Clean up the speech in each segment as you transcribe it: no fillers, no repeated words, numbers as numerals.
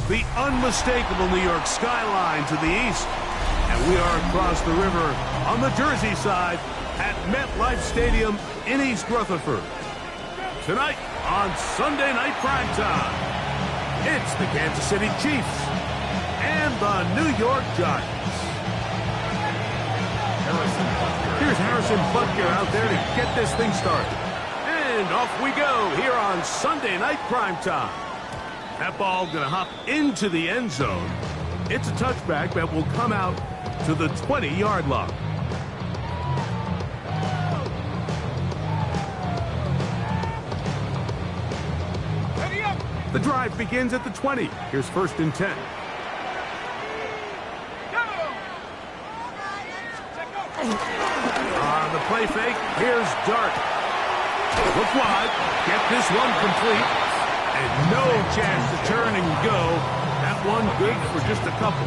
the unmistakable New York skyline to the east. And we are across the river on the Jersey side at MetLife Stadium in East Rutherford. Tonight on Sunday Night Primetime, it's the Kansas City Chiefs and the New York Giants. Here's Harrison Butker out there to get this thing started. And off we go here on Sunday Night Primetime. That ball going to hop into the end zone. It's a touchback that will come out to the 20-yard line. The drive begins at the 20. Here's 1st and 10. On the play fake, here's Dart. Look wide, get this one complete, and no chance to turn and go. That one good for just a couple.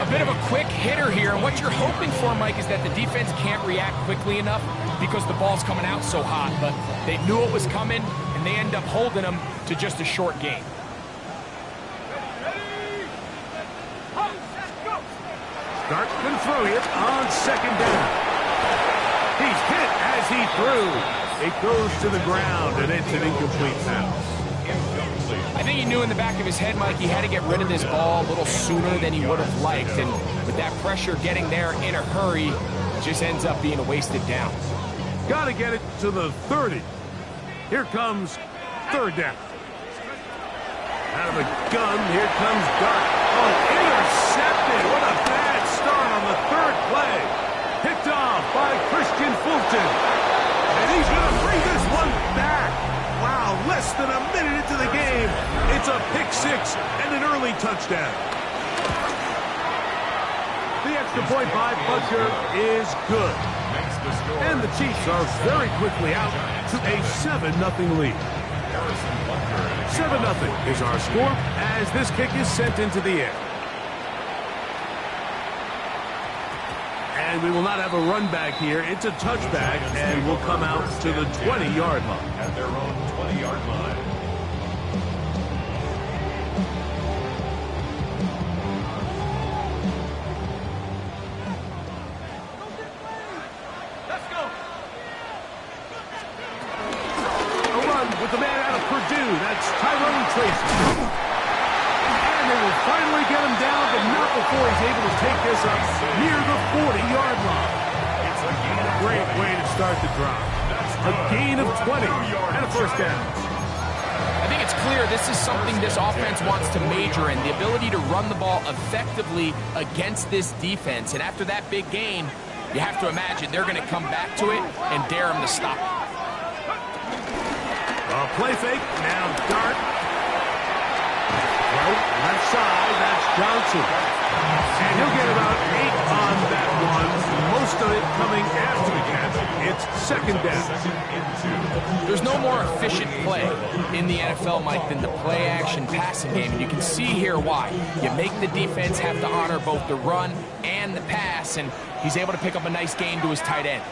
A bit of a quick hitter here, and what you're hoping for, Mike, is that the defense can't react quickly enough because the ball's coming out so hot, but they knew it was coming, and they end up holding them to just a short gain. Dart can throw it on 2nd down. He's hit as he threw. It goes to the ground, and it's an incomplete pass. I think he knew in the back of his head, Mike, he had to get rid of this ball a little sooner than he would have liked, and with that pressure getting there in a hurry, it just ends up being a wasted down. Got to get it to the 30. Here comes 3rd down. Out of the gun, here comes Dart. Oh, intercepted. What a bad start on the 3rd play. Picked off by Christian Fulton. And he's going to bring this one back. Wow, less than a minute into the game. It's a pick 6 and an early touchdown. The extra point by Butker is good. And the Chiefs are very quickly out to a 7-0 lead. 7-0 is our score as this kick is sent into the air. And we will not have a run back here. It's a touchback and will come out to the 20-yard line. At their own 20-yard line. With the man out of Purdue, that's Tyrone Tracy. And they will finally get him down, but not before he's able to take this up near the 40-yard line. It's a great way to start the drive. A gain of 20 and a 1st down. I think it's clear this is something this offense wants to major in, the ability to run the ball effectively against this defense. And after that big gain, you have to imagine they're going to come back to it and dare him to stop it. Play fake, now Dart. Right, left side, that's Johnson. And he'll get about 8 on that one. Most of it coming after the catch. It's 2nd down. There's no more efficient play in the NFL, Mike, than the play-action passing game. And you can see here why. You make the defense have to honor both the run and the pass, and he's able to pick up a nice gain to his tight end.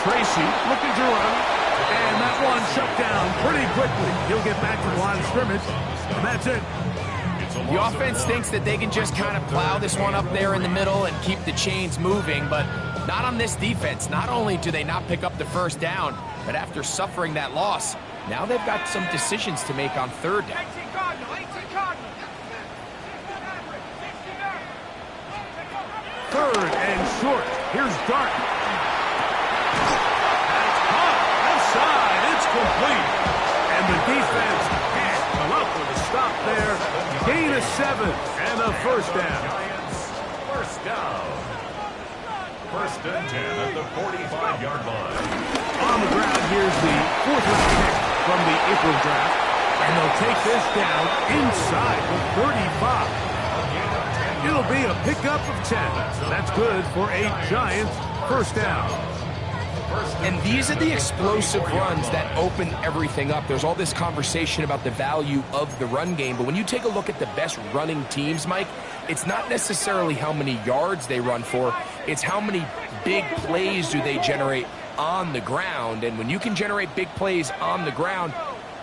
Tracy looking to run, and that one shut down pretty quickly. He'll get back to the line of scrimmage, and that's it. The offense thinks that they can just kind of plow this one up there in the middle and keep the chains moving, but not on this defense. Not only do they not pick up the 1st down, but after suffering that loss, now they've got some decisions to make on 3rd down. 3rd and short. Here's Dart. It's complete. And the defense can't come up with a stop there. Gain of 7 and a 1st down. 1st down. 1st and 10 at the 45-yard line. On the ground, here's the 4th round pick from the April draft. And they'll take this down inside the 35. It'll be a pickup of 10. That's good for a Giants 1st down. And these are the explosive runs that open everything up. There's all this conversation about the value of the run game, but when you take a look at the best running teams, Mike, it's not necessarily how many yards they run for, it's how many big plays do they generate on the ground. And when you can generate big plays on the ground,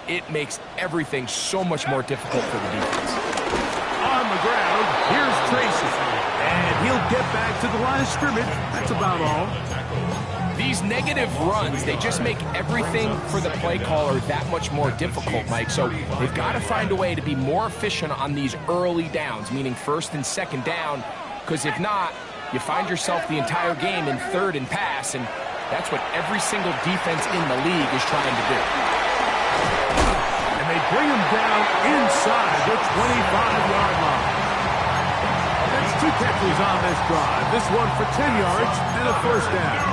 it makes everything so much more difficult for the defense. On the ground, here's Tracy. And he'll get back to the line of scrimmage. That's about all. These negative runs, they just make everything for the play caller that much more difficult, Mike. So they've got to find a way to be more efficient on these early downs, meaning first and second down, because if not, you find yourself the entire game in third and pass, and that's what every single defense in the league is trying to do. And they bring him down inside the 25-yard line. That's 2 catches on this drive. This one for 10 yards and a first down.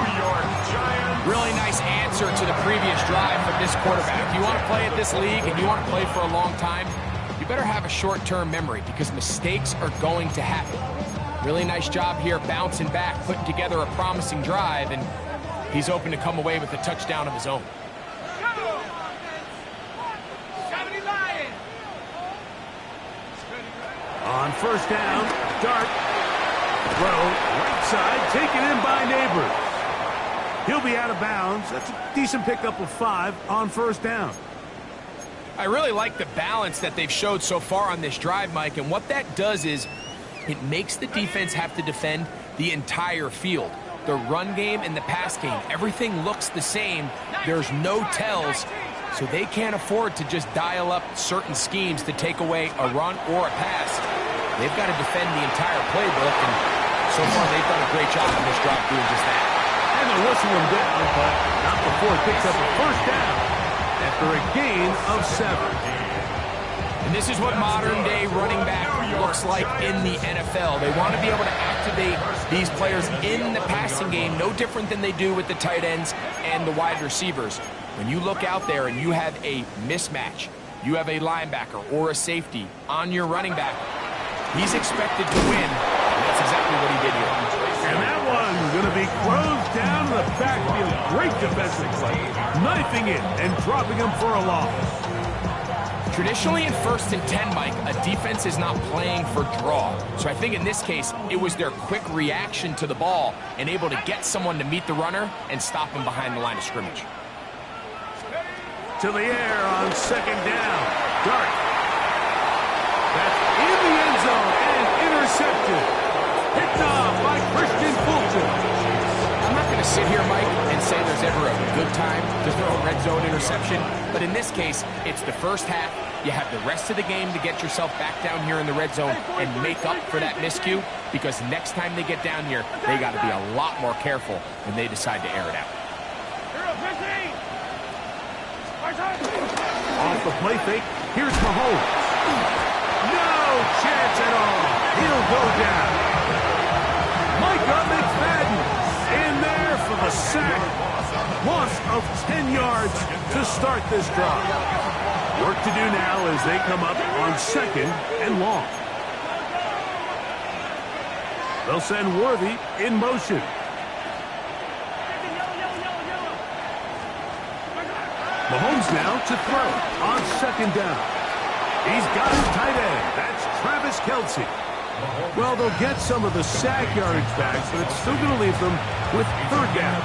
Really nice answer to the previous drive from this quarterback. You want to play at this league and you want to play for a long time, you better have a short-term memory because mistakes are going to happen. Really nice job here bouncing back, putting together a promising drive, and he's open to come away with a touchdown of his own. On first down, Dart. Throw, right side, taken in by Neighbors. He'll be out of bounds. That's a decent pickup of 5 on first down. I really like the balance that they've showed so far on this drive, Mike, and what that does is it makes the defense have to defend the entire field. The run game and the pass game, everything looks the same. There's no tells, so they can't afford to just dial up certain schemes to take away a run or a pass. They've got to defend the entire playbook, and so far they've done a great job on this drive doing just that. And they'll whistle him down, but not before it picks up a first down after a gain of 7. And this is what modern-day running back looks like in the NFL. They want to be able to activate these players in the passing game, no different than they do with the tight ends and the wide receivers. When you look out there and you have a mismatch, you have a linebacker or a safety on your running back, he's expected to win, and that's exactly what he did here. And that one's going to be closed down in the backfield. Great defensive play. Knifing it and dropping him for a loss. Traditionally in 1st and 10, Mike, a defense is not playing for draw. So I think in this case, it was their quick reaction to the ball and able to get someone to meet the runner and stop him behind the line of scrimmage. To the air on second down. Dart. That's in the end zone and intercepted. Picked off by Christian Fulton. I'm not going to sit here, Mike, and say there's ever a good time to throw a red zone interception, but in this case, it's the first half. You have the rest of the game to get yourself back down here in the red zone and make up for that miscue, because next time they get down here, they got to be a lot more careful when they decide to air it out. Off the play fake, here's Mahomes. No chance at all. He'll go down. Madden in there for the sack. Loss of 10 yards to start this drive. Work to do now as they come up on second and long. They'll send Worthy in motion. Mahomes now to throw on second down. He's got his tight end. That's Travis Kelce. Well, they'll get some of the sack yardage back, but it's still going to leave them with third down.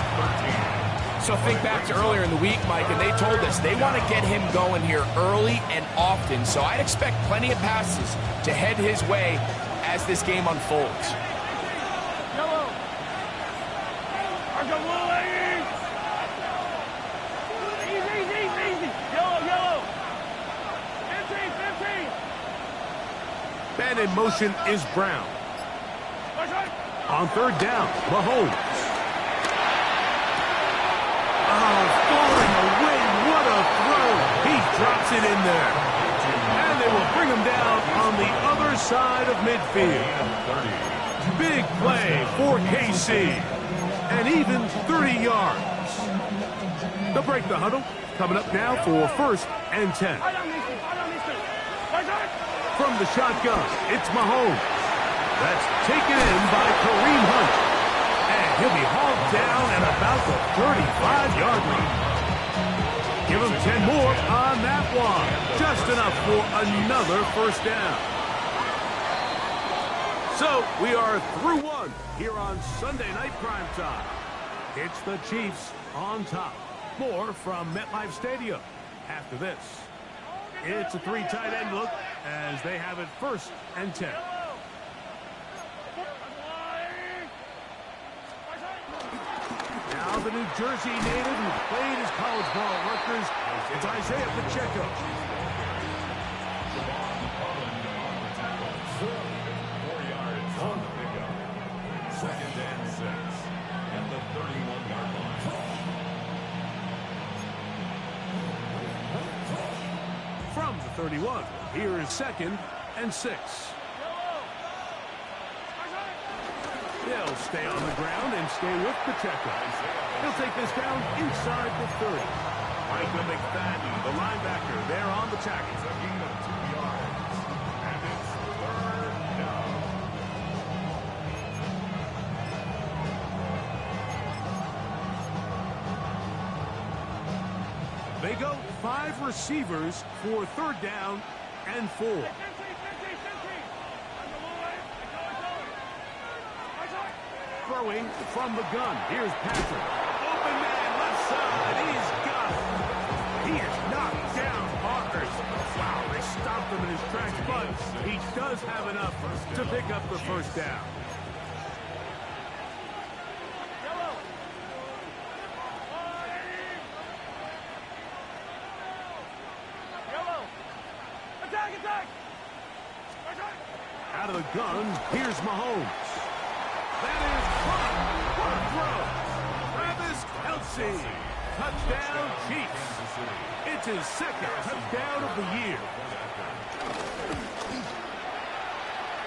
So think back to earlier in the week, Mike, and they told us they want to get him going here early and often. So I'd expect plenty of passes to head his way as this game unfolds. Yellow. Easy. Yellow. 15. And in motion is Brown. On third down, Mahomes. Falling away, what a throw. He drops it in there. And they will bring him down on the other side of midfield. Big play for KC. And even 30 yards. They'll break the huddle. Coming up now for 1st and 10. From the shotgun, it's Mahomes. That's taken in by Kareem Hunt. And He'll be hauled down at about the 35-yard line. Give him 10 more on that one. Just enough for another first down. So we are through one here on Sunday Night Primetime. It's the Chiefs on top. More from MetLife Stadium after this. It's a three tight end look as they have it 1st and 10. Now the New Jersey native who played his college ball at Rutgers, it's Isaiah Pacheco. From the 31, here is 2nd and 6. They'll stay on the ground and stay with Pacheco. He'll take this down inside the 30. Micah McFadden, the linebacker, there on the tackle. It's a gain of 2 yards. And it's 3rd down. They go 5 receivers for 3rd down and 4. Throwing from the gun. Here's Patrick. Open man, left side. He's got it. He is knocked down hard. Wow, they stopped him in his tracks, but he does have enough to pick up the first down. Out of the gun, here's Mahomes. That is caught. What a throw. Travis Kelce. Touchdown, Chiefs. It's his 2nd touchdown of the year.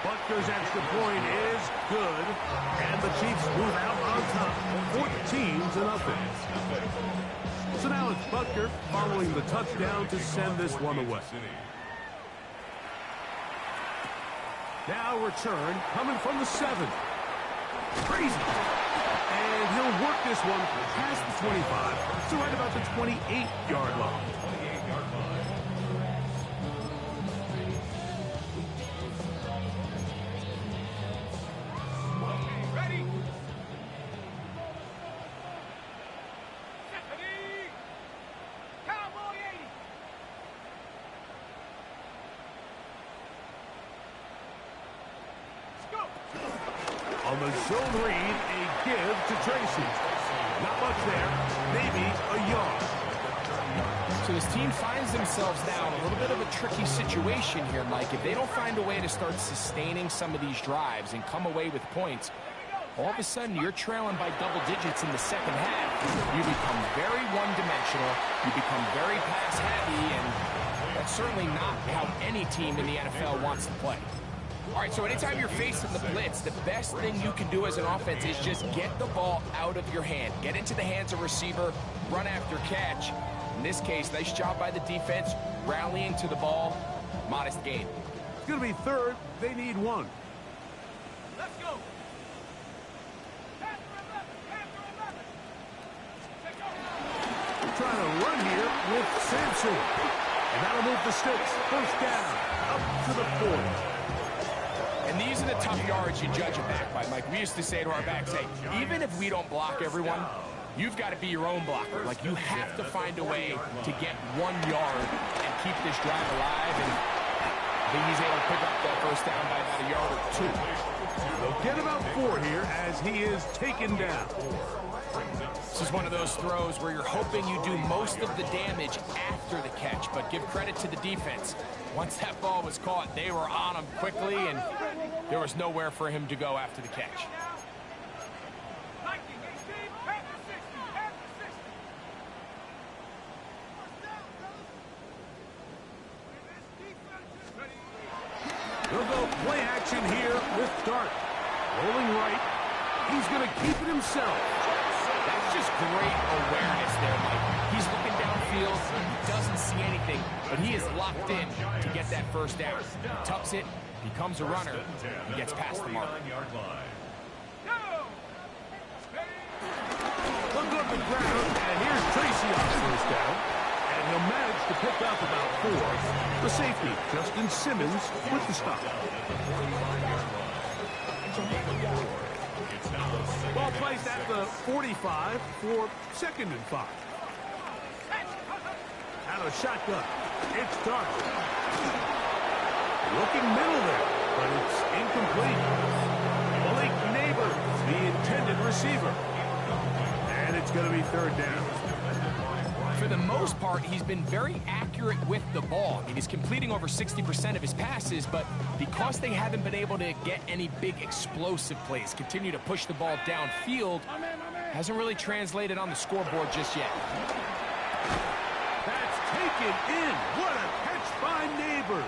Butker's extra point is good. And the Chiefs move out on top. 14-0. So now it's Butker following the touchdown to send this one away. Now return coming from the 7. Crazy. And he'll work this one past the 25 to right about the 28-yard line. Ready. Cowboy 80. Let's go. On the zone read, a give to Tracy. Not much there. Maybe a yard. So his team finds themselves now in a little bit of a tricky situation here, Mike. If they don't find a way to start sustaining some of these drives and come away with points, all of a sudden you're trailing by double digits in the 2nd half. You become very one-dimensional. You become very pass-heavy, and that's certainly not how any team in the NFL wants to play. All right, so anytime you're facing the blitz, the best thing you can do as an offense is just get the ball out of your hand. Get into the hands of receiver, run after catch. In this case, nice job by the defense, rallying to the ball. Modest gain. It's going to be 3rd. They need 1. Let's go. We're trying to run here with Sampson. And that'll move the sticks. 1st down. Up to the 40. And these are the tough yards you judge it back by, Mike. We used to say to our backs, hey, even if we don't block everyone, you've got to be your own blocker. Like, you have to find a way to get 1 yard and keep this drive alive. And I think he's able to pick up that 1st down by about a yard or 2. They'll get about 4 here as he is taken down. This is one of those throws where you're hoping you do most of the damage after the catch, but give credit to the defense. Once that ball was caught, they were on him quickly, and there was nowhere for him to go after the catch. He'll go play action here with Dart. Rolling right. He's going to keep it himself. That's just great awareness there, Mike. He's looking downfield. He doesn't see anything, but he is locked in to get that 1st down. He tucks it, becomes a runner, and gets past the mark. the ground, and here's Tracy on first down. And he'll manage to pick up about 4. The safety, Justin Simmons, with the stop. Ball placed at the 45 for 2nd and 5. Out of shotgun, it's Dark. Looking middle there, but it's incomplete. Malik Neighbors, the intended receiver. And it's going to be 3rd down. For the most part, he's been very accurate with the ball. I mean, he's completing over 60% of his passes, but because they haven't been able to get any big explosive plays, continue to push the ball downfield, hasn't really translated on the scoreboard just yet. That's taken in. What a catch by Neighbors.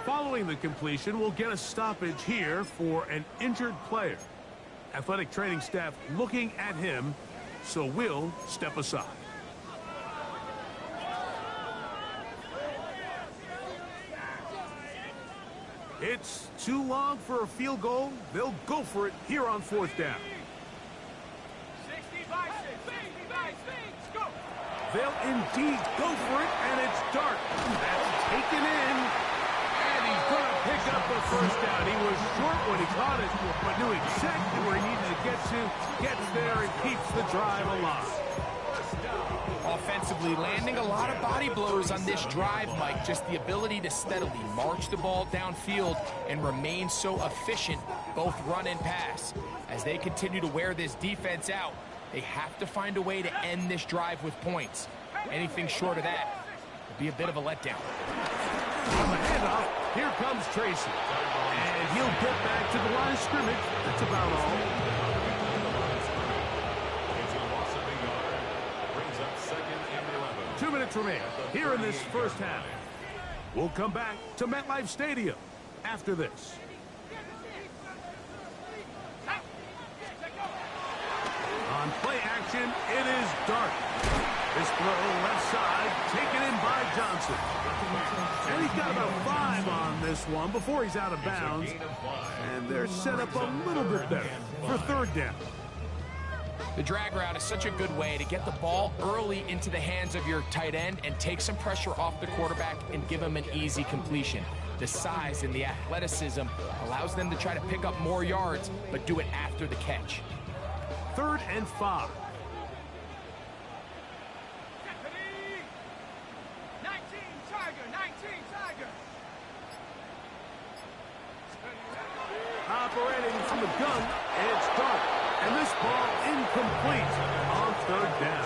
Following the completion, we'll get a stoppage here for an injured player. Athletic training staff looking at him, so we'll step aside. It's too long for a field goal. They'll go for it here on 4th down. 60 by 6, go! They'll indeed go for it, and it's Dark. That's taken in. And he's going to pick up the 1st down. He was short when he caught it, but knew exactly where he needed to get to. Gets there and keeps the drive alive. Offensively, landing a lot of body blows on this drive, Mike. Just the ability to steadily march the ball downfield and remain so efficient, both run and pass. As they continue to wear this defense out, they have to find a way to end this drive with points. Anything short of that would be a bit of a letdown. On the handoff, here comes Tracy. And he'll get back to the line of scrimmage. That's about all. 2 minutes remain here in this 1st half. We'll come back to MetLife Stadium after this. On play action, it is Dark. This throw left side, taken in by Johnson. And he's got about 5 on this one before he's out of bounds. And they're set up a little bit better for 3rd down. The drag route is such a good way to get the ball early into the hands of your tight end and take some pressure off the quarterback and give him an easy completion. The size and the athleticism allows them to try to pick up more yards, but do it after the catch. 3rd and 5. 19 Tiger. Operating from the gun, it's Dark. And this ball incomplete on 3rd down.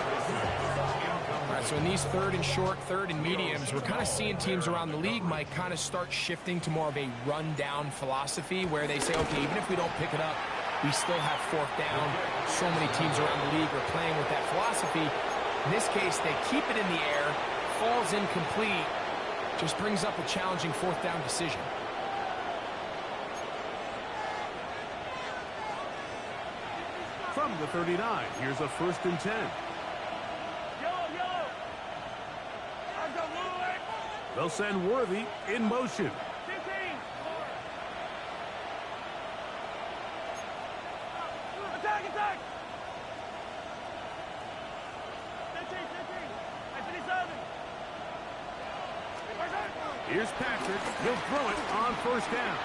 All right, so in these 3rd and short, 3rd and mediums, we're kind of seeing teams around the league, Mike, kind of start shifting to more of a run-down philosophy where they say, okay, even if we don't pick it up, we still have 4th down. So many teams around the league are playing with that philosophy. In this case, they keep it in the air, falls incomplete, just brings up a challenging 4th down decision. From the 39, here's a 1st and 10. Yellow. They'll send Worthy in motion. 15. Attack. 15. Here's Patrick. He'll throw it on 1st down.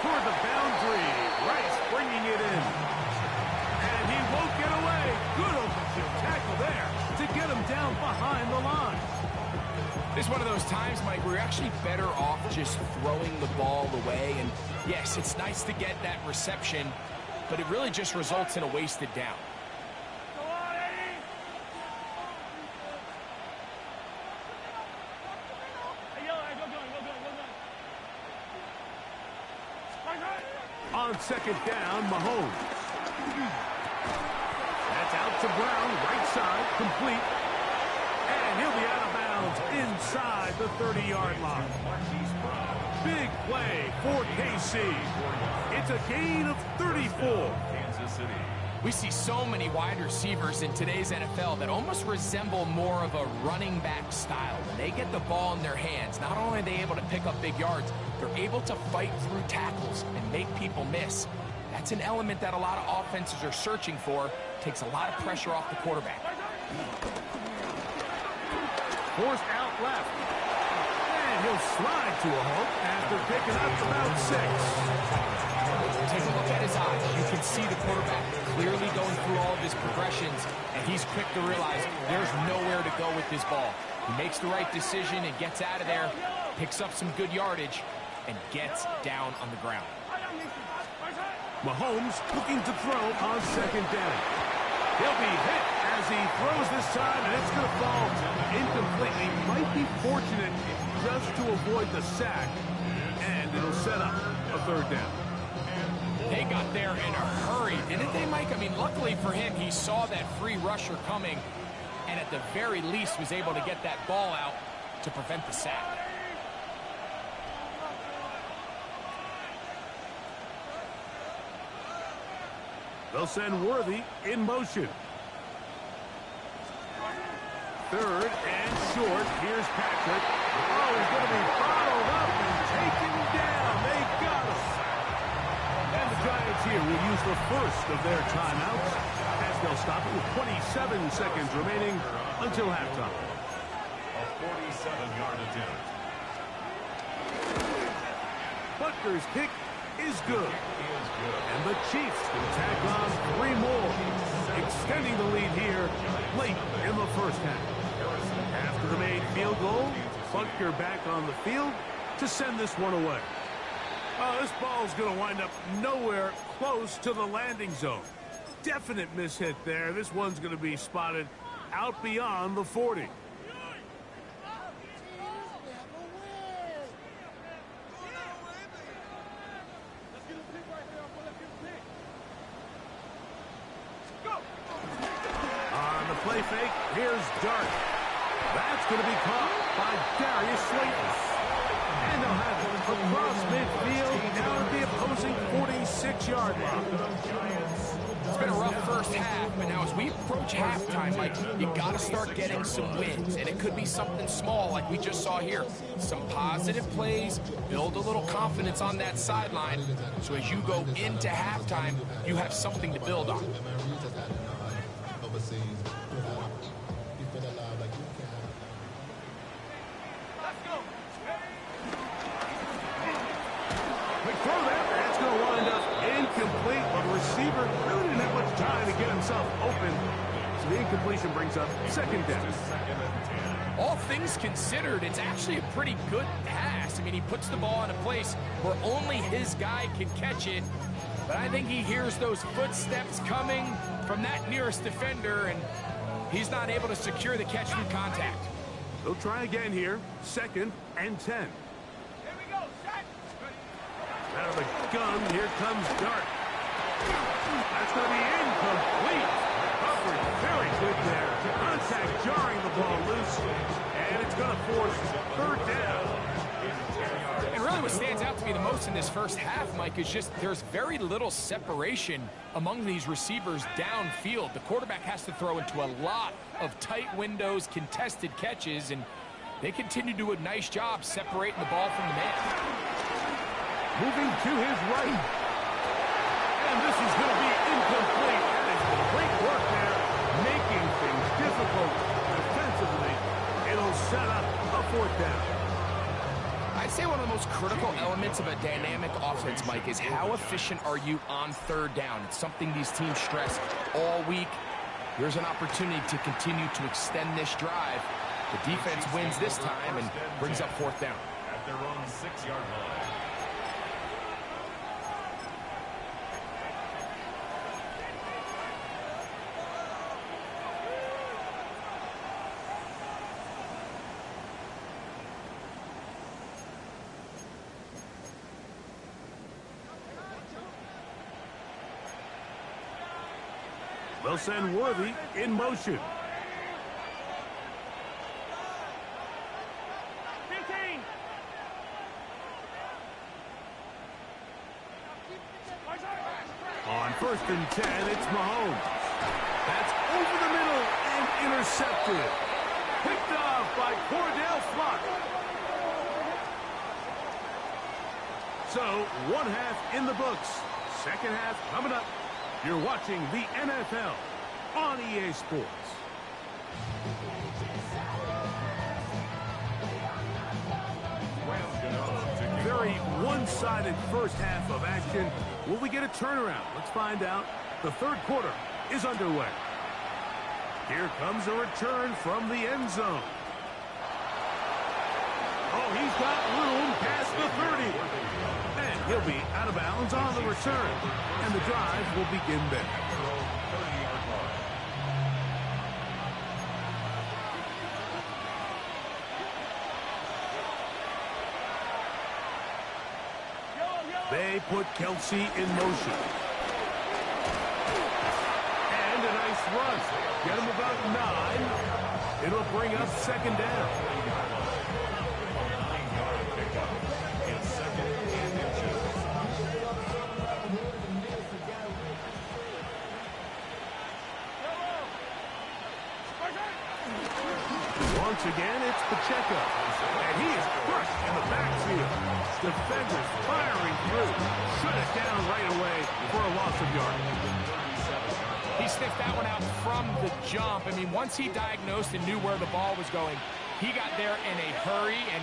Toward the boundary. Rice bringing it in. And he won't get away. Good offensive tackle there to get him down behind the line. This is one of those times, Mike, where you're actually better off just throwing the ball away. And yes, it's nice to get that reception, but it really just results in a wasted down. Go on, Eddie. Hey, Yellow, go. On 2nd down, Mahomes. That's out to Brown, right side, complete. And he'll be out of bounds inside the 30-yard line. Big play for KC. It's a gain of 34. Kansas City. We see so many wide receivers in today's NFL that almost resemble more of a running back style. When they get the ball in their hands, not only are they able to pick up big yards, they're able to fight through tackles and make people miss. That's an element that a lot of offenses are searching for. Takes a lot of pressure off the quarterback. Forced out left. And he'll slide to a halt after picking up about 6. Take a look at his eyes. You can see the quarterback clearly going through all of his progressions, and he's quick to realize there's nowhere to go with this ball. He makes the right decision and gets out of there, picks up some good yardage, and gets down on the ground. Mahomes looking to throw on 2nd down. He'll be hit as he throws this time, and it's going to fall incomplete. He might be fortunate just to avoid the sack, and it'll set up a 3rd down. They got there in a hurry, didn't they, Mike? I mean, luckily for him, he saw that free rusher coming, and at the very least was able to get that ball out to prevent the sack. They'll send Worthy in motion. 3rd and short. Here's Patrick. Oh, he's going to be bottled up and taken down. They got him. And the Giants here will use the first of their timeouts as they'll stop it with 27 seconds remaining until halftime. A 47-yard attempt. Butker's kick is good. And the Chiefs can tack on 3 more, extending the lead here late in the first half. After the made field goal, Butker back on the field to send this one away. Oh, this ball's going to wind up nowhere close to the landing zone. Definite mishit there. This one's going to be spotted out beyond the 40. On the play fake, here's Dart. That's going to be caught by Darius Slayton. And they'll have it across midfield down at the opposing 46-yard line. It's been a rough first half, but now as we approach halftime, Mike, you got to start getting some wins, and it could be something small like we just saw here. Some positive plays, build a little confidence on that sideline, so as you go into halftime, you have something to build on. Throw that. That's going to wind up incomplete, but the receiver really didn't have much time to get himself open. So the incompletion brings up 2nd down. All things considered, it's actually a pretty good pass. I mean, he puts the ball in a place where only his guy can catch it. But I think he hears those footsteps coming from that nearest defender, and he's not able to secure the catch through contact. They'll try again here. 2nd and 10. Here we go, set. Out of the gun, here comes Dart. That's going to be incomplete. Covered very good there. Contact jarring the ball loose, and it's going to force 3rd down. And really what stands out to me the most in this first half, Mike, is just there's very little separation among these receivers downfield. The quarterback has to throw into a lot of tight windows, contested catches, and they continue to do a nice job separating the ball from the man. Moving to his right. And this is going to be incomplete. That is great work there, making things difficult defensively. It'll set up a 4th down. I'd say one of the most critical elements of a dynamic offense, Mike, is how efficient are you on 3rd down. It's something these teams stress all week. Here's an opportunity to continue to extend this drive. The defense wins this time and brings up 4th down. At their own 6-yard line. They'll send Worthy in motion. 15. On 1st and 10, it's Mahomes. That's over the middle and intercepted. Picked off by Cordell Flock. So, one half in the books. Second half coming up. You're watching the NFL on EA Sports. Very one-sided first half of action. Will we get a turnaround? Let's find out. The third quarter is underway. Here comes a return from the end zone. Oh, he's got room past the 30. And he'll be out of bounds on the return. And the drive will begin there. They put Kelsey in motion. And a nice run. Get him about 9. It'll bring up second down. Once again, it's Pacheco. And he is crushed in the backfield. Defenders firing through. Shut it down right away for a loss of yardage. He sniffed that one out from the jump. I mean, once he diagnosed and knew where the ball was going, he got there in a hurry, and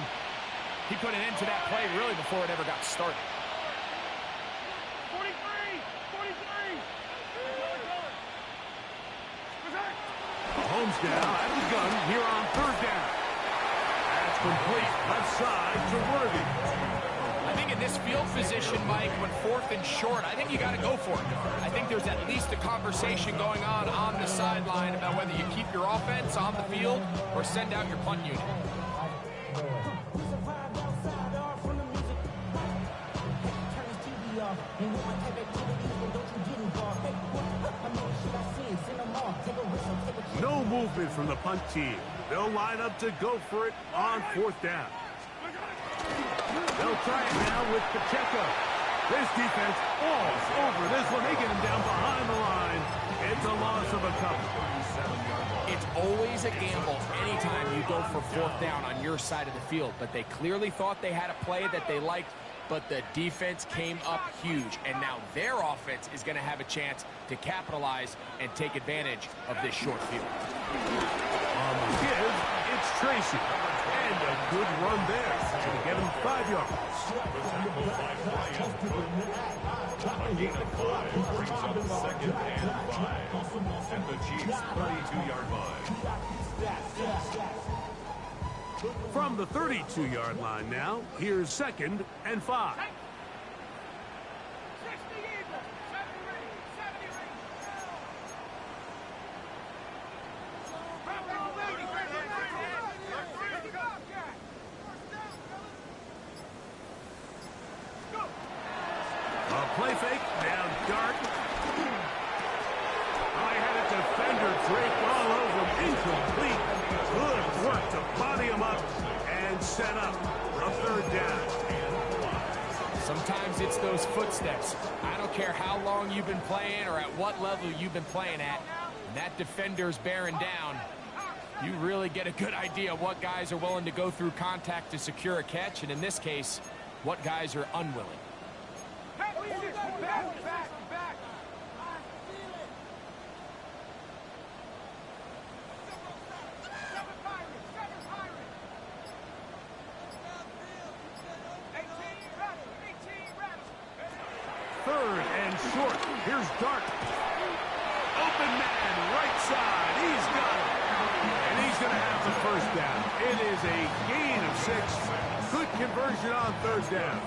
he put an end to that play really before it ever got started. 43! 43! Mahomes now at the gun here on third down. That's complete. Left side to Worthy. I think in this field position, Mike, when fourth and short, I think you got to go for it. I think there's at least a conversation going on the sideline about whether you keep your offense on the field or send out your punt unit. No movement from the punt team. They'll line up to go for it on fourth down. They'll try it now with Pacheco. This defense falls over this one. They get him down behind the line. It's a loss of a couple. It's always a gamble anytime you go for fourth down on your side of the field, but they clearly thought they had a play that they liked, but the defense came up huge, and now their offense is going to have a chance to capitalize and take advantage of this short field. On the give, it's Tracy. And a good run there to get him 5 yards. A gain of 5 brings up second and 5 at the Chiefs' 32-yard line. From the 32-yard line now, here's second and 5. 60 Eagles! 70 ready! 70 ready! A play fake, down dark. I had a defender drape all over him, incomplete. Good work to body him up and set up a third down. Sometimes it's those footsteps. I don't care how long you've been playing or at what level you've been playing at. When that defender's bearing down, you really get a good idea of what guys are willing to go through contact to secure a catch, and in this case, what guys are unwilling. Back! Third and short. Here's Dart. Open man, right side. He's got it. And he's going to have the first down. It is a gain of 6. Good conversion on third down.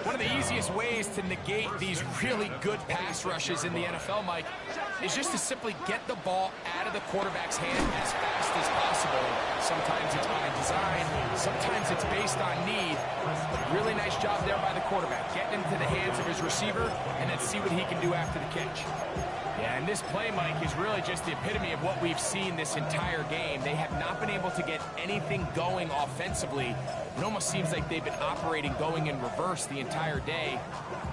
One of the easiest ways to negate these really good pass rushes in the NFL, Mike, is just to simply get the ball out of the quarterback's hand as fast as possible. Sometimes it's by design, sometimes it's based on need. Really nice job there by the quarterback, getting into the hands of his receiver, and then see what he can do after the catch. Yeah, and this play, Mike, is really just the epitome of what we've seen this entire game. They have not been able to get anything going offensively. It almost seems like they've been operating going in reverse the entire day.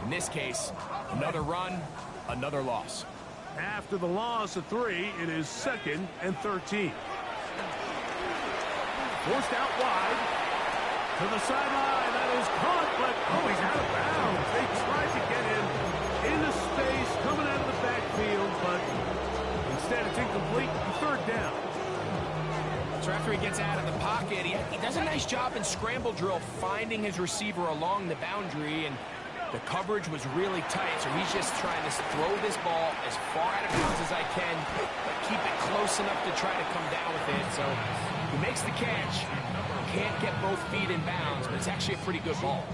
In this case, another run, another loss. After the loss of 3, it is second and 13. Forced out wide. To the sideline. That is caught, but, oh, he's out of bounds. They tried to get him into space, coming out of the backfield, but instead it's incomplete. Third down. So after he gets out of the pocket, he does a nice job in scramble drill finding his receiver along the boundary, and the coverage was really tight, so he's just trying to throw this ball as far out of bounds as I can, but keep it close enough to try to come down with it. So he makes the catch. Can't get both feet in bounds, but it's actually a pretty good ball.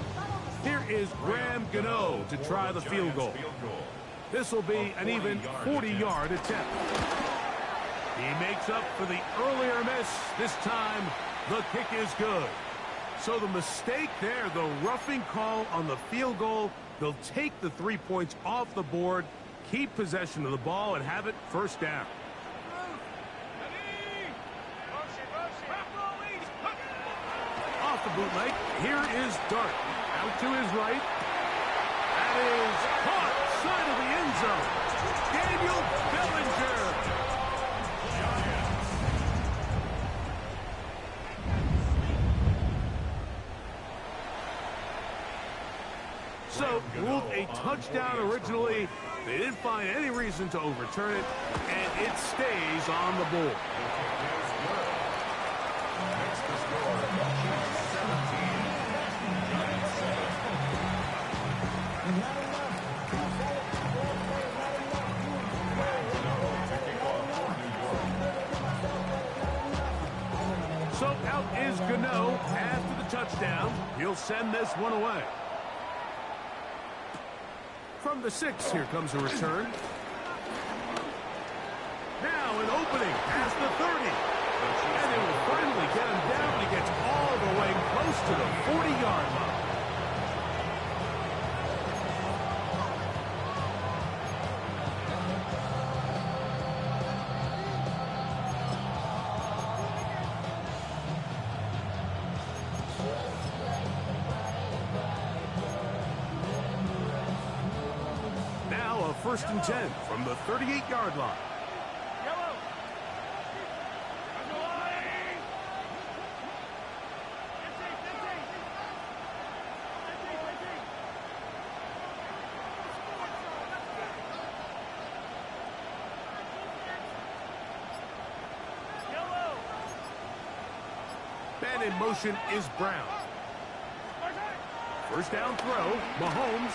Here is Graham Gano to try the field goal. This will be an even 40-yard attempt. He makes up for the earlier miss. This time, the kick is good. So the mistake there, the roughing call on the field goal, they'll take the 3 points off the board, keep possession of the ball, and have it first down. Off the bootleg, here is Dart. Out to his right. That is caught, side of the end zone. Daniel Bellinger. So, ruled a touchdown originally. They didn't find any reason to overturn it, and it stays on the board. So out is Gano after the touchdown. He'll send this one away. From the 6, here comes a return. Now an opening past the 30. And they will finally get him down. He gets all the way close to the 40-yard line. Now a 1st and 10 from the 38-yard line. Man in motion is Brown. First down throw, Mahomes.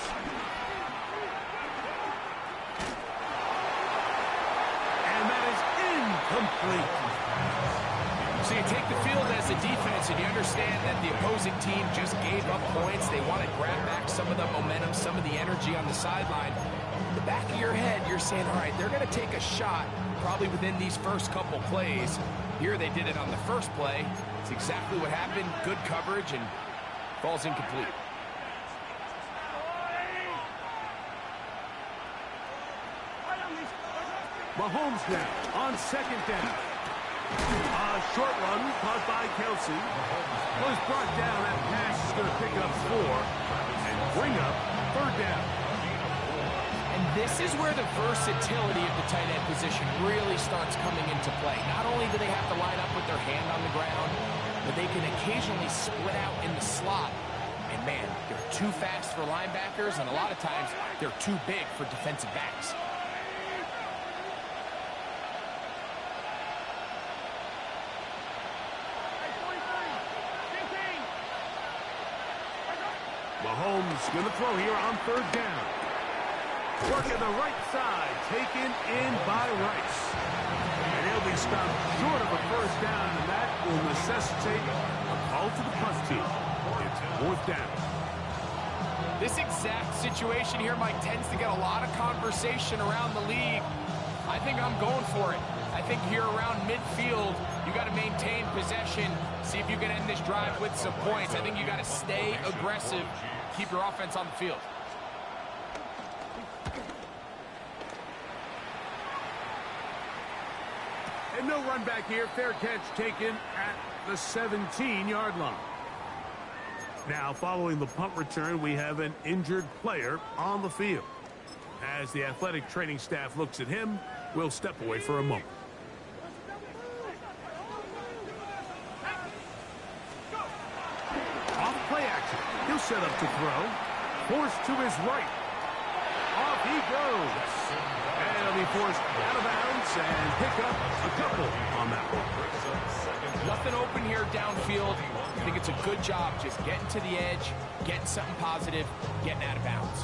And that is incomplete. So you take the field as a defense and you understand that the opposing team just gave up points. They want to grab back some of the momentum, some of the energy on the sideline. In the back of your head, you're saying, all right, they're going to take a shot probably within these first couple plays. Here they did it on the first play. It's exactly what happened. Good coverage and falls incomplete. Mahomes now on 2nd down. A short run caught by Kelsey. Was brought down. That pass is going to pick up 4 and bring up 3rd down. And this is where the versatility of the tight end position really starts coming into play. Not only do they have to line up with their hand on the ground, but they can occasionally split out in the slot. And man, they're too fast for linebackers, and a lot of times they're too big for defensive backs. Mahomes going to throw here on 3rd down. Working the right side, taken in by Rice. And he'll be stopped short of a 1st down, and that will necessitate a call to the punt team. It's 4th down. This exact situation here, Mike, tends to get a lot of conversation around the league. I think I'm going for it. I think here around midfield, you got to maintain possession, see if you can end this drive with some points. I think you got to stay aggressive, keep your offense on the field. And no run back here. Fair catch taken at the 17-yard line. Now, following the punt return, we have an injured player on the field. As the athletic training staff looks at him, we'll step away for a moment. Play action. He'll set up to throw. Forced to his right. Off he goes. And he'll be forced out of bounds and pick up a couple on that one. Nothing open here downfield. I think it's a good job just getting to the edge, getting something positive, getting out of bounds.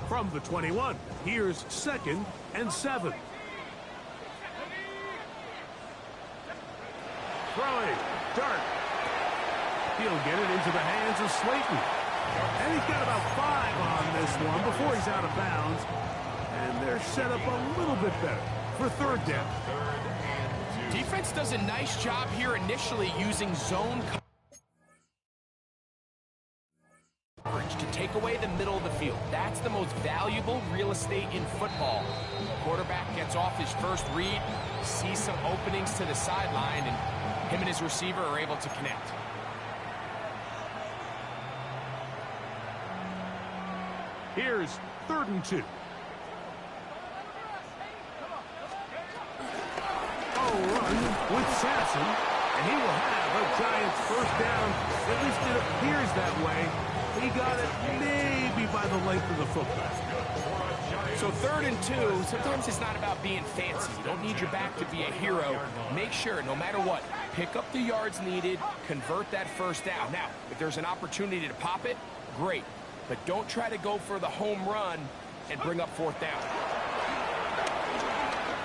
From the 21, here's 2nd and 7. Throwing, Dart. He'll get it into the hands of Slayton. And he's got about 5 on this one before he's out of bounds. And they're set up a little bit better for 3rd down. Defense does a nice job here initially using zone coverage to take away the middle of the field. That's the most valuable real estate in football. Quarterback gets off his first read, sees some openings to the sideline, and him and his receiver are able to connect. Here's 3rd and 2. Run with Sampson, and he will have a Giants first down. At least it appears that way. He got it maybe by the length of the football. So 3rd and 2, sometimes it's not about being fancy. You don't need your back to be a hero. Make sure, no matter what, pick up the yards needed, convert that first down. Now, if there's an opportunity to pop it, great. But don't try to go for the home run and bring up 4th down.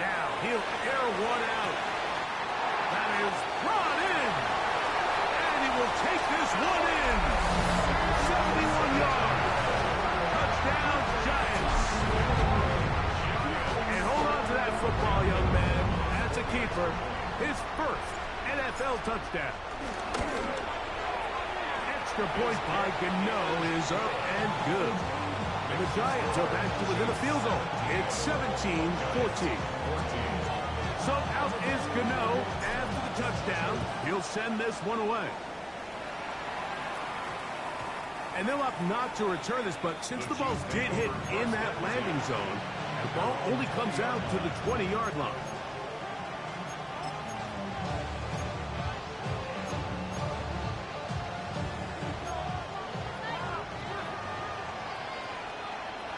Now, he'll air one out. That is brought in. And he will take this one in. 71 yards. Touchdown, Giants. And hold on to that football, young man. That's a keeper. His first NFL touchdown. Extra point by Gano is up and good. And the Giants are back to within a field goal. It's 17-14. So out is Gano after the touchdown. He'll send this one away. And they'll opt not to return this, but since the balls did hit in that landing zone, the ball only comes out to the 20-yard line.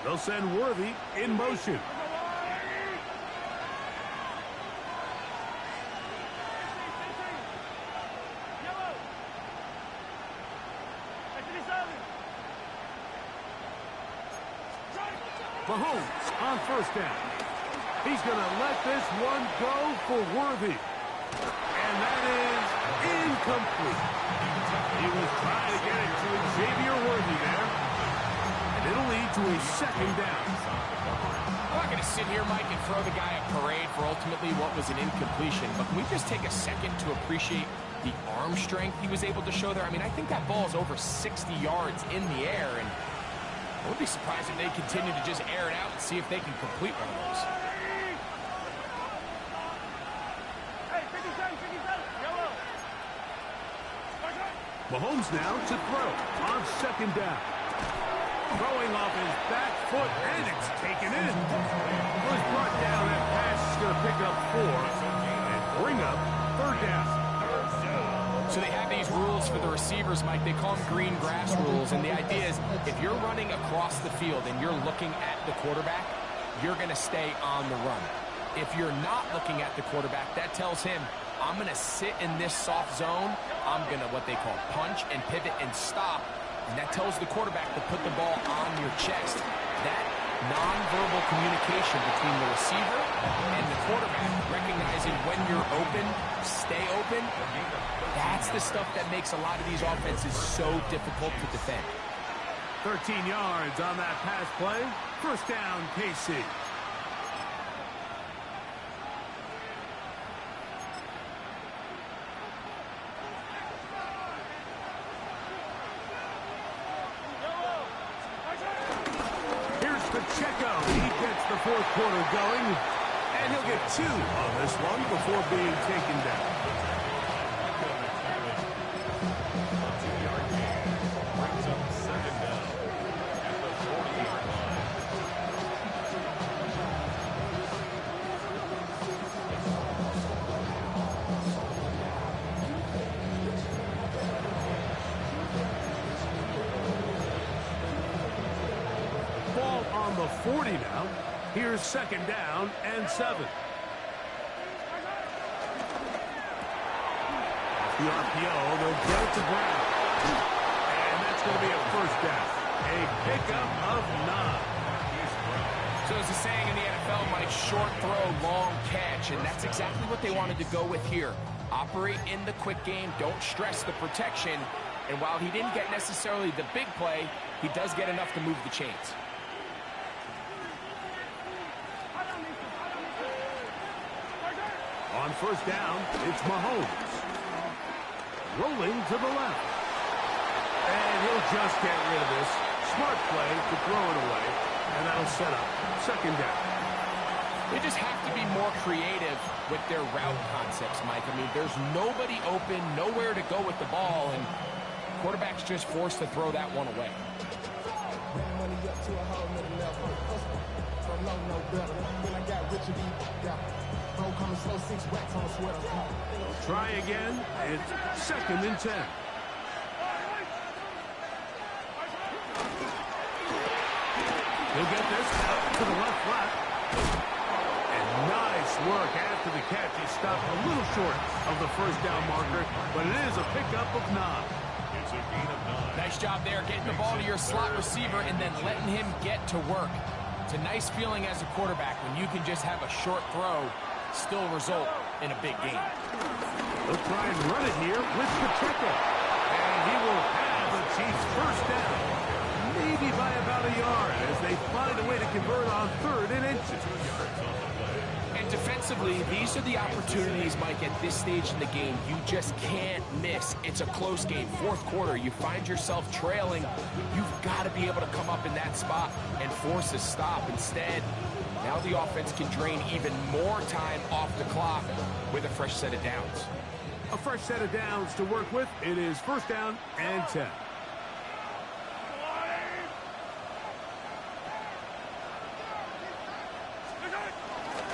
They'll send Worthy in motion. Mahomes on first down. He's going to let this one go for Worthy. And that is incomplete. He was trying to get it to Xavier Worthy there. And it'll lead to a 2nd down. I'm not going to sit here, Mike, and throw the guy a parade for ultimately what was an incompletion, but can we just take a second to appreciate the arm strength he was able to show there? I mean, I think that ball is over 60 yards in the air, and I would be surprised if they continue to just air it out and see if they can complete one of those. Mahomes now to throw on 2nd down. Throwing off his back foot, and it's taken in. It was brought down. That pass is going to pick up 4 and bring up 3rd down. So they have these rules for the receivers, Mike. They call them green grass rules, and the idea is if you're running across the field and you're looking at the quarterback, you're going to stay on the run. If you're not looking at the quarterback, that tells him, I'm going to sit in this soft zone. I'm going to, what they call, punch and pivot and stop. And that tells the quarterback to put the ball on your chest. That nonverbal communication between the receiver and the quarterback, recognizing when you're open, stay open, that's the stuff that makes a lot of these offenses so difficult to defend. 13 yards on that pass play. First down, KC. He gets the 4th quarter going, and he'll get 2 on this one before being taken down. the 40 now. Here's second down and 7. The RPO, they'll get it to Brown. And that's going to be a first down. A pickup of 9. So there's a saying in the NFL, Mike, short throw, long catch, and that's exactly what they wanted to go with here. Operate in the quick game, don't stress the protection, and while he didn't get necessarily the big play, he does get enough to move the chains. On first down, it's Mahomes. Rolling to the left. And he'll just get rid of this. Smart play to throw it away. And that'll set up second down. They just have to be more creative with their route concepts, Mike. I mean, there's nobody open, nowhere to go with the ball, and quarterback's just forced to throw that one away. Try again. It's second and 10. He'll get this out to the left flat. And nice work after the catch. He stopped a little short of the first down marker, but it is a pickup of 9. It's a gain of 9. Nice job there, getting the ball to your slot receiver and then letting him get to work. It's a nice feeling as a quarterback when you can just have a short throw still result in a big game. They'll try and run it here with Pacheco. And he will have the Chiefs first down. Maybe by about a yard as they find a way to convert on 3rd and inches. And defensively, these are the opportunities, Mike, at this stage in the game you just can't miss. It's a close game. 4th quarter, you find yourself trailing. You've got to be able to come up in that spot and force a stop. Instead, now the offense can drain even more time off the clock with a fresh set of downs. A fresh set of downs to work with. It is first down and 10.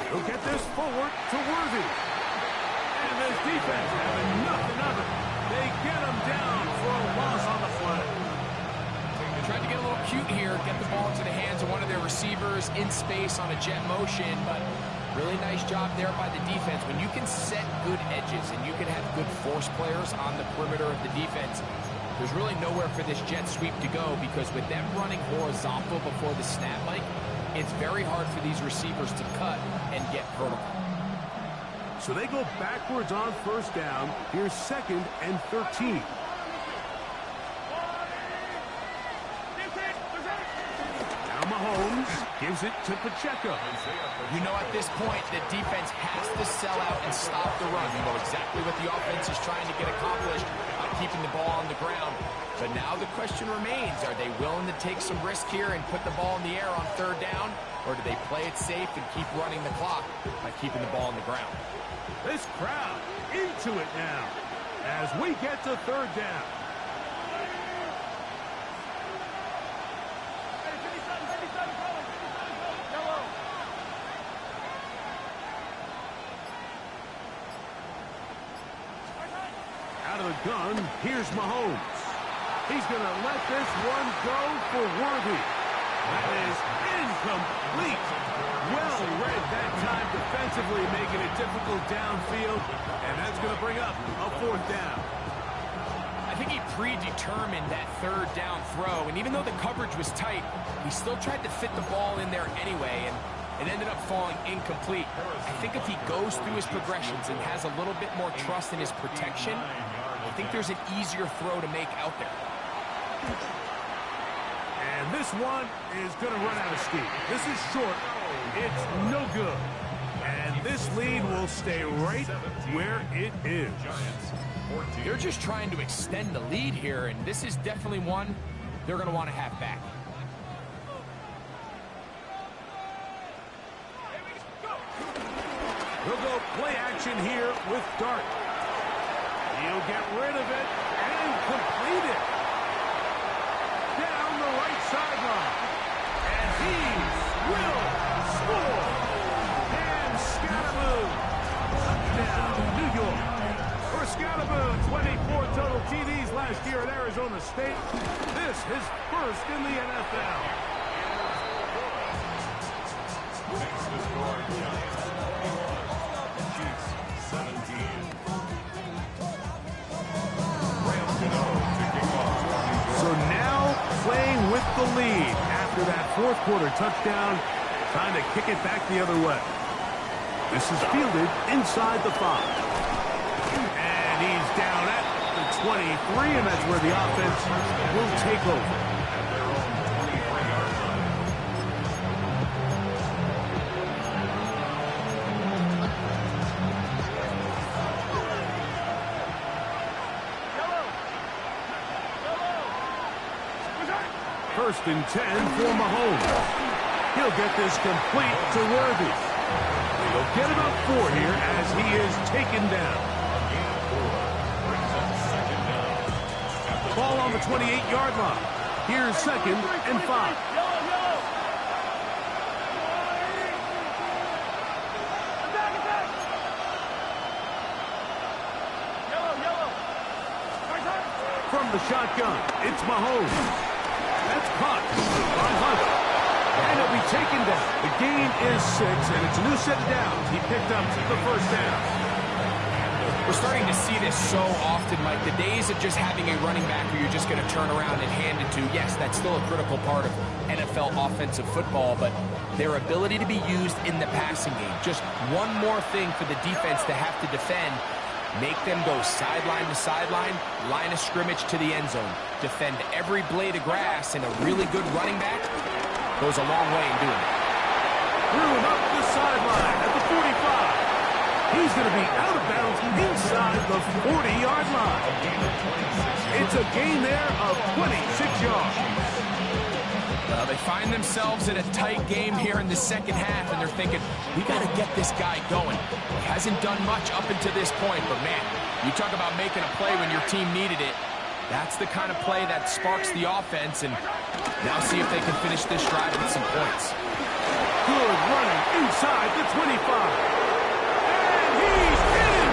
He'll get this forward to Worthy. And this defense having nothing of it. They get him down for a loss on the flat. They tried to get a little cute here, get the ball into the hands of one of their receivers in space on a jet motion, but really nice job there by the defense. When you can set good edges and you can have good force players on the perimeter of the defense, there's really nowhere for this jet sweep to go because with them running horizontal before the snap, Mike, it's very hard for these receivers to cut and get vertical. So they go backwards on first down. Here's second and 13. Now Mahomes gives it to Pacheco. You know at this point, the defense has to sell out and stop the run. You know exactly what the offense is trying to get accomplished by keeping the ball on the ground. But now the question remains, are they willing to take some risk here and put the ball in the air on 3rd down? Or do they play it safe and keep running the clock by keeping the ball on the ground? This crowd into it now as we get to 3rd down. Out of the gun, here's Mahomes. He's going to let this one go for Worthy. That is incomplete. Well read that time defensively, making it difficult downfield. And that's going to bring up a 4th down. I think he predetermined that 3rd down throw. And even though the coverage was tight, he still tried to fit the ball in there anyway. And it ended up falling incomplete. I think if he goes through his progressions and has a little bit more trust in his protection, I think there's an easier throw to make out there. And this one is going to run out of steam. This is short. It's no good. And this lead will stay right where it is. They're just trying to extend the lead here, and this is definitely one they're going to want to have back. He'll go play action here with Dart. He'll get rid of it and complete it. Down the right sideline. And he will score. And Scatterboo. Touchdown, New York. For Scatterboo, 24 total TDs last year at Arizona State. This his first in the NFL. Chiefs 17. Rams to go to kick off. So now playing with the lead after that fourth quarter touchdown, trying to kick it back the other way. This is fielded inside the 5. And he's down at the 23, and that's where the offense will take over. At their own 23-yard line. First and 10 for Mahomes. He'll get this complete to Worthy. He'll get about 4 here as he is taken down. Ball on the 28-yard line. Here's second and 5. From the shotgun, it's Mahomes. That's caught by Hunt. And he'll be taken down. The gain is 6, and it's a new set of downs. He picked up the first down. We're starting to see this so often, Mike. The days of just having a running back who you're just going to turn around and hand it to, yes, that's still a critical part of NFL offensive football, but their ability to be used in the passing game, just one more thing for the defense to have to defend, make them go sideline to sideline, line of scrimmage to the end zone, defend every blade of grass, and a really good running back goes a long way in doing it. Threw him up the sideline at the 45. He's going to be out of bounds inside the 40-yard line. It's a gain there of 26 yards. They find themselves in a tight game here in the second half, and they're thinking, we got to get this guy going. He hasn't done much up until this point, but man, you talk about making a play when your team needed it. That's the kind of play that sparks the offense, and now see if they can finish this drive with some points. Good running inside the 25. And he's in!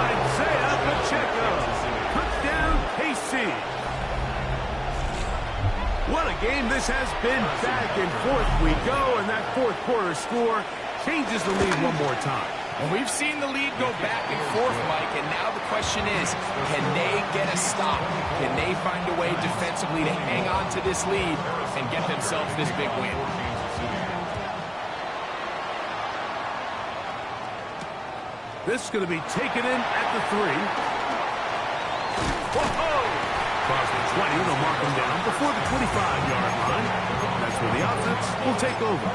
Isaiah Pacheco. Touchdown, KC. What a game this has been. Back and forth we go, and that fourth quarter score changes the lead one more time. Well, we've seen the lead go back and forth, Mike, and now the question is, can they get a stop? Can they find a way defensively to hang on to this lead and get themselves this big win? This is going to be taken in at the 3. Whoa! Across the 20, they'll mark him down before the 25-yard line. That's where the offense will take over.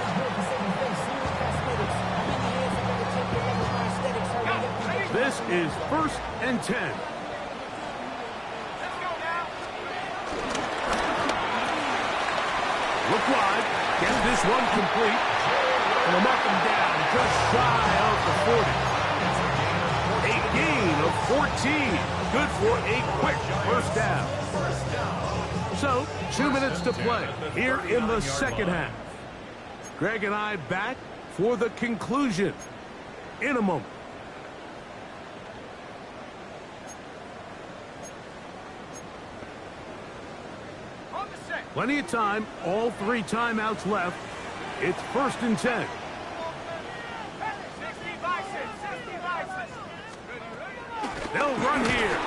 This is first and 10. Look wide. Get this one complete. And they'll mark him down just shy of the 40. A gain of 14. Good for a quick first down. So, 2 minutes to play here in the second half. Greg and I back for the conclusion in a moment. Plenty of time, all 3 timeouts left. It's first and 10. They'll run here.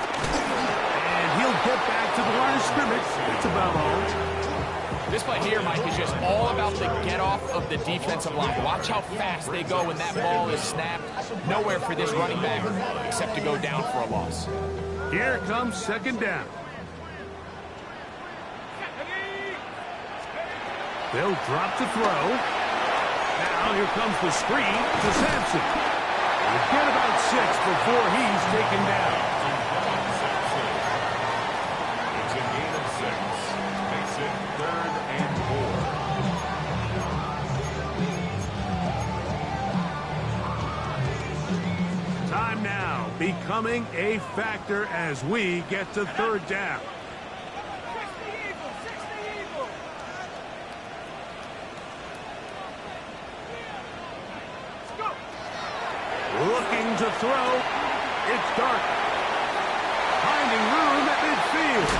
And he'll get back to the line of scrimmage. That's about all. This play here, Mike, is just all about the get-off of the defensive line. Watch how fast they go when that ball is snapped. Nowhere for this running back except to go down for a loss. Here comes second down. They'll drop to throw. Now here comes the screen to Sampson. We'll get about 6 before he's taken down. It's a gain of 6. Makes it 3rd and 4. Time now becoming a factor as we get to third down. Looking to throw. It's dark. Finding room at midfield.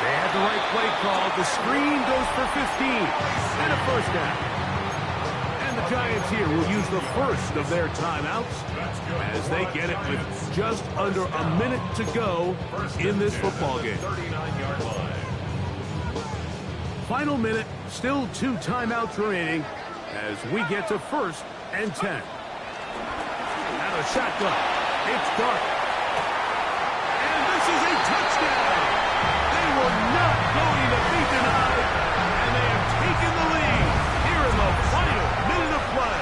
They had the right play call. The screen goes for 15. And a first down. Giants here will use the first of their timeouts as they get it with just under a minute to go in this football game. 39-yard line. Final minute, still 2 timeouts remaining as we get to 1st and 10. Now a shotgun. It's Dark. And this is a touchdown. They were not going to be denied, and they have taken the lead here in the final minute of play.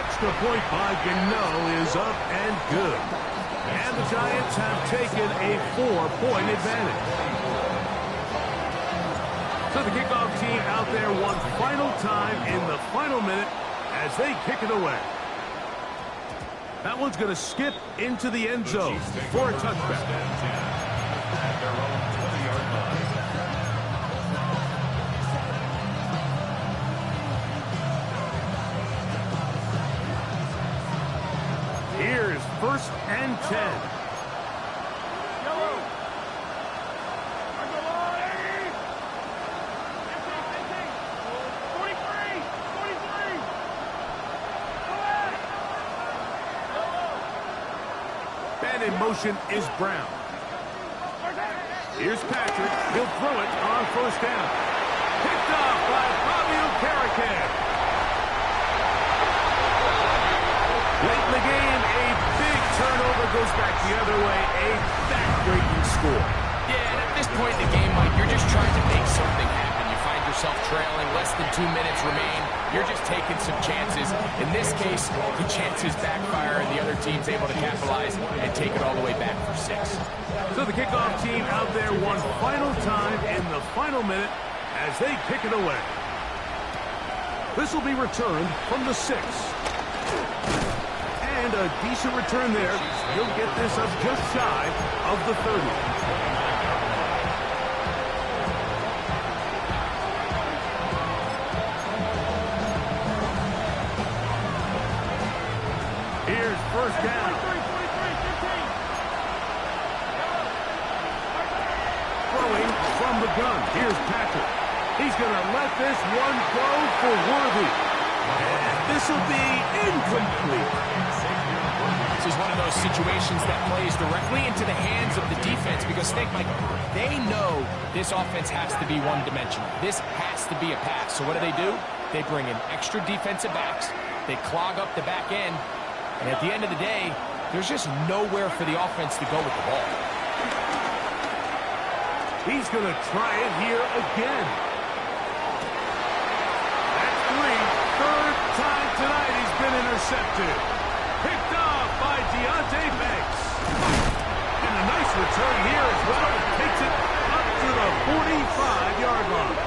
Extra point by Gano is up and good. And the Giants have taken a 4-point advantage. So the kickoff team out there one final time in the final minute as they kick it away. That one's going to skip into the end zone for a touchback. At their own 20-yard line. Here's 1st and 10. In motion is Brown. Here's Patrick. He'll throw it on 1st down. Picked off by Fabio Caracan. Late in the game, a big turnover goes back the other way. A back-breaking score. Yeah, and at this point in the game, Mike, you're just trying to make something happen. You find yourself trailing, less than 2 minutes remain. You're just taking some chances. In this case, the chances backfire and the other team's able to capitalize and take it all the way back for 6. So the kickoff team out there one final time in the final minute as they kick it away. This will be returned from the 6. And a decent return there. He'll get this up just shy of the 30. Here's 1st down. Throwing from the gun. Here's Patrick. He's going to let this one go for Worthy. And this will be incomplete. This is one of those situations that plays directly into the hands of the defense because, think, Mike, they know this offense has to be one-dimensional. This has to be a pass. So what do? They bring in extra defensive backs. They clog up the back end. And at the end of the day, there's just nowhere for the offense to go with the ball. He's going to try it here again. That's 3. 3rd time tonight he's been intercepted. Picked off by Deontay Banks. And a nice return here as well. Takes it up to the 45-yard line.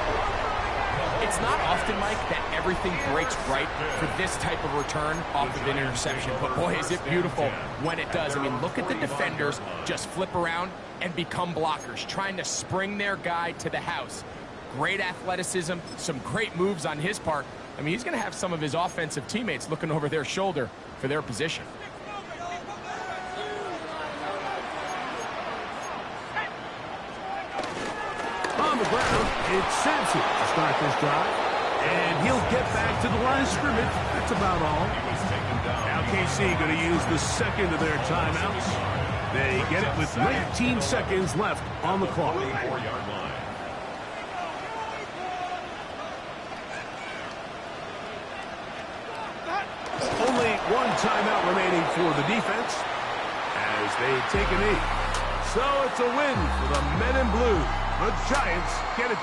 It's not often, Mike, that everything breaks right for this type of return off of an interception. But, boy, is it beautiful when it does. I mean, look at the defenders just flip around and become blockers, trying to spring their guy to the house. Great athleticism, some great moves on his part. I mean, he's going to have some of his offensive teammates looking over their shoulder for their position. On the ground, it's Sampson to start this drive. And he'll get back to the line of scrimmage. That's about all. Now KC going to use the 2nd of their timeouts. They get it with 19 seconds left on the clock. 4-yard line. Only 1 timeout remaining for the defense as they take a knee. So it's a win for the Men in Blue. The Giants get it done.